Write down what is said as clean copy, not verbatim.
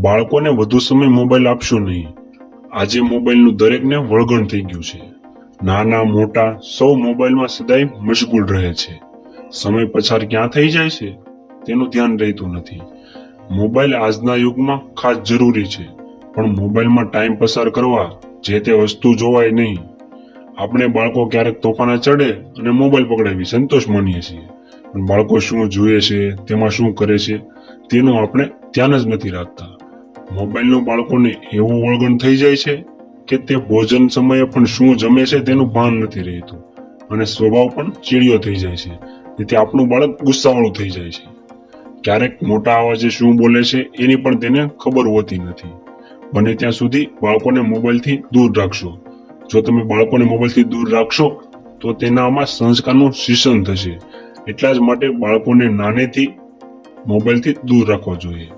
બાળકોને વધુ સમય મોબાઈલ આપશો નહીં. આજે મોબાઈલનું દરેકને વળગણ થઈ ગયું છે. નાના મોટા સૌ મોબાઈલમાં સદાય મશગુલ રહે છે. સમય પસાર ક્યાં થઈ જાય છે તેનું ધ્યાન રહેતું નથી. મોબાઈલ આજના યુગમાં ખાસ જરૂરી છે, પણ મોબાઈલમાં ટાઈમ પસાર કરવા જે તે વસ્તુ જોવાય નહીં. આપણે બાળકો ક્યારેક તોફાને ચડે અને મોબાઈલ પકડાવી સંતોષ માનીએ છીએ, પણ બાળકો શું જુએ છે, તેમાં શું કરે છે તેનું આપણે ધ્યાન જ નથી રાખતા. મોબાઈલનું બાળકોને એવું વળગણ થઈ જાય છે કે તે ભોજન સમયે પણ શું જમે છે તેનું ભાન નથી રહેતું, અને સ્વભાવ પણ ચીડિયો થઈ જાય છે. તેથી આપણું બાળક ગુસ્સાવાળું થઈ જાય છે. ક્યારેક મોટા અવાજે શું બોલે છે એની પણ તેને ખબર હોતી નથી. બને ત્યાં સુધી બાળકોને મોબાઈલથી દૂર રાખશો. જો તમે બાળકોને મોબાઈલથી દૂર રાખશો તો તેનામાં સંસ્કારનું સિંચન થશે. એટલા જ માટે બાળકોને નાનેથી મોબાઈલથી દૂર રાખવા જોઈએ.